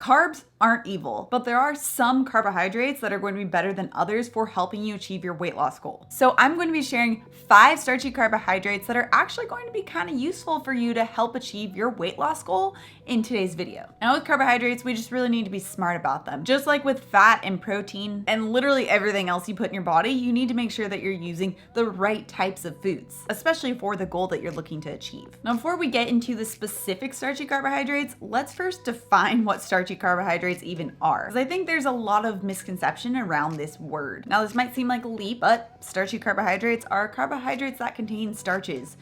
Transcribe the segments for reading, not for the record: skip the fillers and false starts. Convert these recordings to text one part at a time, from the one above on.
Carbs aren't evil, but there are some carbohydrates that are going to be better than others for helping you achieve your weight loss goal. So I'm going to be sharing 5 starchy carbohydrates that are actually going to be kind of useful for you to help achieve your weight loss goal in today's video. Now with carbohydrates, we just really need to be smart about them. Just like with fat and protein and literally everything else you put in your body, you need to make sure that you're using the right types of foods, especially for the goal that you're looking to achieve. Now before we get into the specific starchy carbohydrates, let's first define what starchy carbohydrates even are, because I think there's a lot of misconception around this word. Now this might seem like a leap, but starchy carbohydrates are carbohydrates that contain starches.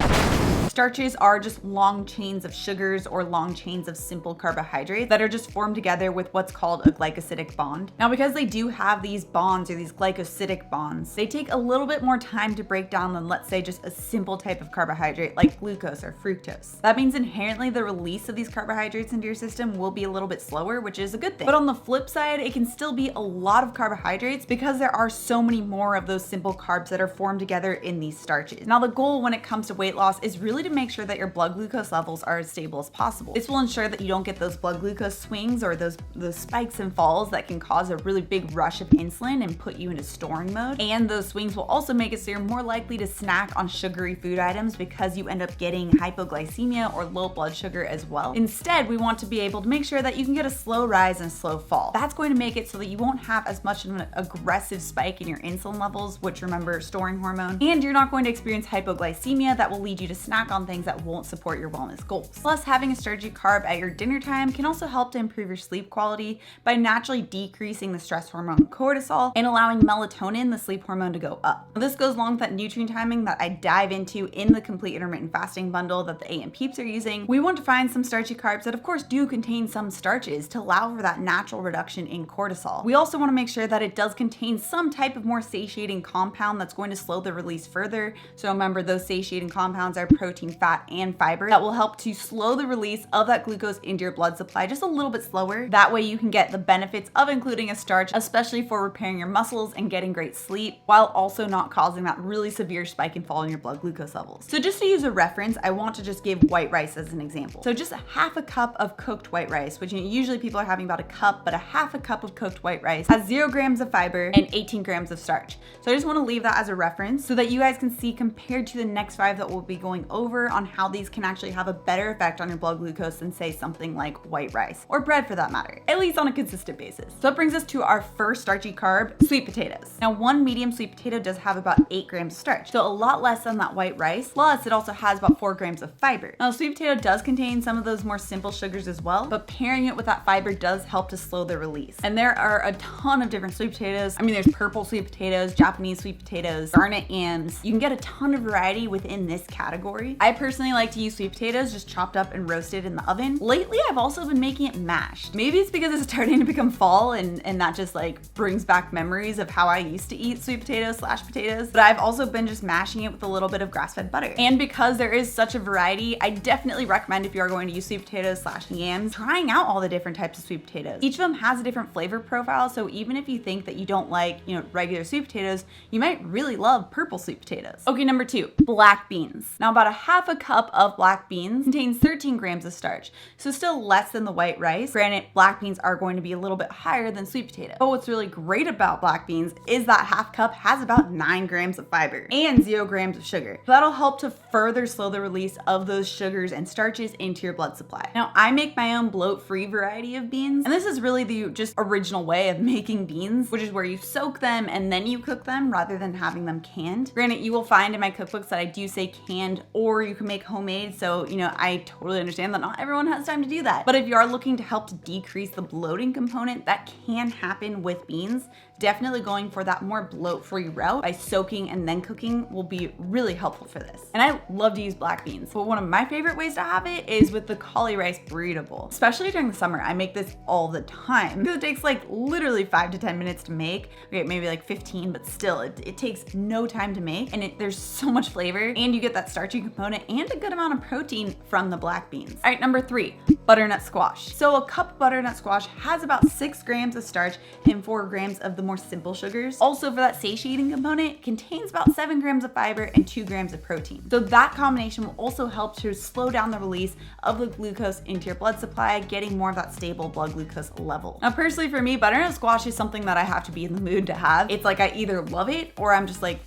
Starches are just long chains of sugars or long chains of simple carbohydrates that are just formed together with what's called a glycosidic bond. Now, because they do have these bonds or these glycosidic bonds, they take a little bit more time to break down than, let's say, just a simple type of carbohydrate like glucose or fructose. That means inherently the release of these carbohydrates into your system will be a little bit slower, which is a good thing. But on the flip side, it can still be a lot of carbohydrates because there are so many more of those simple carbs that are formed together in these starches. Now, the goal when it comes to weight loss is really to make sure that your blood glucose levels are as stable as possible. This will ensure that you don't get those blood glucose swings or those spikes and falls that can cause a really big rush of insulin and put you into storing mode. And those swings will also make it so you're more likely to snack on sugary food items because you end up getting hypoglycemia or low blood sugar as well. Instead, we want to be able to make sure that you can get a slow rise and slow fall. That's going to make it so that you won't have as much of an aggressive spike in your insulin levels, which remember, storing hormone, and you're not going to experience hypoglycemia that will lead you to snack on things that won't support your wellness goals. Plus, having a starchy carb at your dinner time can also help to improve your sleep quality by naturally decreasing the stress hormone cortisol and allowing melatonin, the sleep hormone, to go up. Now, this goes along with that nutrient timing that I dive into in the complete intermittent fasting bundle that the AM peeps are using. We want to find some starchy carbs that of course do contain some starches to allow for that natural reduction in cortisol. We also want to make sure that it does contain some type of more satiating compound that's going to slow the release further. So remember, those satiating compounds are protein, fat, and fiber that will help to slow the release of that glucose into your blood supply just a little bit slower. That way you can get the benefits of including a starch, especially for repairing your muscles and getting great sleep, while also not causing that really severe spike and fall in your blood glucose levels. So just to use a reference, I want to just give white rice as an example. So just a half a cup of cooked white rice, which usually people are having about a cup, but a half a cup of cooked white rice has 0 grams of fiber and 18 grams of starch. So I just want to leave that as a reference so that you guys can see compared to the next 5 that we'll be going over on how these can actually have a better effect on your blood glucose than say something like white rice or bread for that matter, at least on a consistent basis. So that brings us to our first starchy carb, sweet potatoes. Now, one medium sweet potato does have about 8 grams of starch, so a lot less than that white rice, plus it also has about 4 grams of fiber. Now, sweet potato does contain some of those more simple sugars as well, but pairing it with that fiber does help to slow the release. And there are a ton of different sweet potatoes. I mean, there's purple sweet potatoes, Japanese sweet potatoes, garnet yams. You can get a ton of variety within this category. I personally like to use sweet potatoes just chopped up and roasted in the oven. Lately, I've also been making it mashed. Maybe it's because it's starting to become fall and that just like brings back memories of how I used to eat sweet potatoes / potatoes, but I've also been just mashing it with a little bit of grass-fed butter. And because there is such a variety, I definitely recommend if you are going to use sweet potatoes / yams, trying out all the different types of sweet potatoes. Each of them has a different flavor profile, so even if you think that you don't like, regular sweet potatoes, you might really love purple sweet potatoes. Okay, number 2, black beans. Now, about a half a cup of black beans contains 13 grams of starch, so still less than the white rice. Granted, black beans are going to be a little bit higher than sweet potato. But what's really great about black beans is that half cup has about 9 grams of fiber and 0 grams of sugar. So that'll help to further slow the release of those sugars and starches into your blood supply. Now, I make my own bloat-free variety of beans, and this is really the just original way of making beans, which is where you soak them and then you cook them rather than having them canned. Granted, you will find in my cookbooks that I do say canned, or you can make homemade, so I totally understand that not everyone has time to do that. But if you are looking to help to decrease the bloating component that can happen with beans, definitely going for that more bloat-free route by soaking and then cooking will be really helpful for this. And I love to use black beans, but one of my favorite ways to have it is with the cauli rice burrito bowl. Especially during the summer, I make this all the time because it takes like literally 5 to 10 minutes to make. Okay, maybe like 15, but still, it takes no time to make, and there's so much flavor, and you get that starchy component component and a good amount of protein from the black beans. All right, number 3, butternut squash. So a cup of butternut squash has about 6 grams of starch and 4 grams of the more simple sugars. Also, for that satiating component, it contains about 7 grams of fiber and 2 grams of protein. So that combination will also help to slow down the release of the glucose into your blood supply, getting more of that stable blood glucose level. Now, personally for me, butternut squash is something that I have to be in the mood to have. It's like I either love it or I'm just like,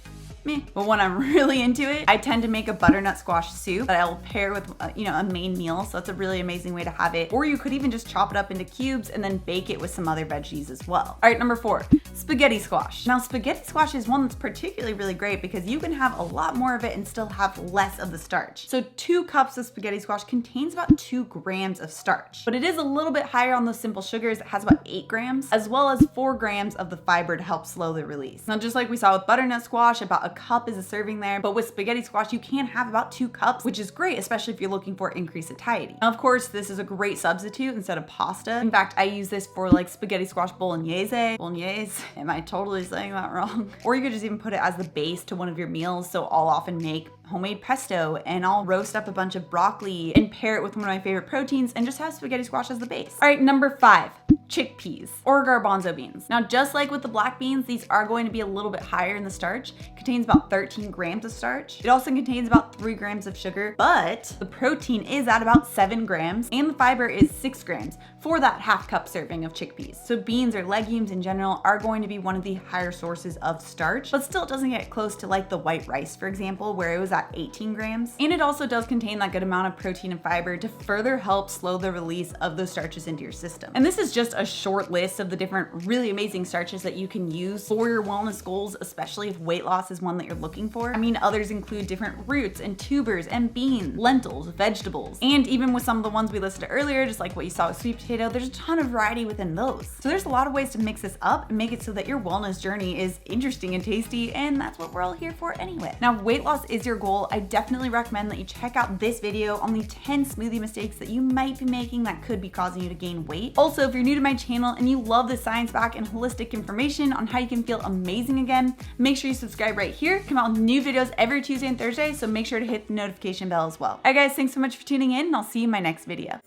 meh. But when I'm really into it, I tend to make a butternut squash soup that I will pair with, a main meal. So it's a really amazing way to have it. Or you could even just chop it up into cubes and then bake it with some other veggies as well. All right, number 4, spaghetti squash. Now, spaghetti squash is one that's particularly really great because you can have a lot more of it and still have less of the starch. So 2 cups of spaghetti squash contains about 2 grams of starch, but it is a little bit higher on those simple sugars. It has about 8 grams, as well as 4 grams of the fiber to help slow the release. Now, just like we saw with butternut squash, about a cup is a serving there, but with spaghetti squash, you can have about 2 cups, which is great, especially if you're looking for increased satiety. Now, of course, this is a great substitute instead of pasta. In fact, I use this for like spaghetti squash bolognese. Am I totally saying that wrong? Or you could just even put it as the base to one of your meals. So I'll often make homemade pesto and I'll roast up a bunch of broccoli and pair it with one of my favorite proteins and just have spaghetti squash as the base. All right, number 5, chickpeas or garbanzo beans. Now, just like with the black beans, these are going to be a little bit higher in the starch. It contains about 13 grams of starch. It also contains about 3 grams of sugar, but the protein is at about 7 grams and the fiber is 6 grams for that half cup serving of chickpeas. So beans or legumes in general are going to be one of the higher sources of starch, but still it doesn't get close to like the white rice, for example, where it was at 18 grams. And it also does contain that good amount of protein and fiber to further help slow the release of those starches into your system. And this is just a short list of the different really amazing starches that you can use for your wellness goals, especially if weight loss is one that you're looking for. I mean, others include different roots and tubers and beans, lentils, vegetables, and even with some of the ones we listed earlier, just like what you saw with sweet potato, there's a ton of variety within those. So there's a lot of ways to mix this up and make it so that your wellness journey is interesting and tasty, and that's what we're all here for anyway. Now, weight loss is your goal. I definitely recommend that you check out this video on the 10 smoothie mistakes that you might be making that could be causing you to gain weight. Also, if you're new to my channel and you love the science-backed and holistic information on how you can feel amazing again, make sure you subscribe right here. Come out with new videos every Tuesday and Thursday, so make sure to hit the notification bell as well. All right, guys, thanks so much for tuning in, and I'll see you in my next video.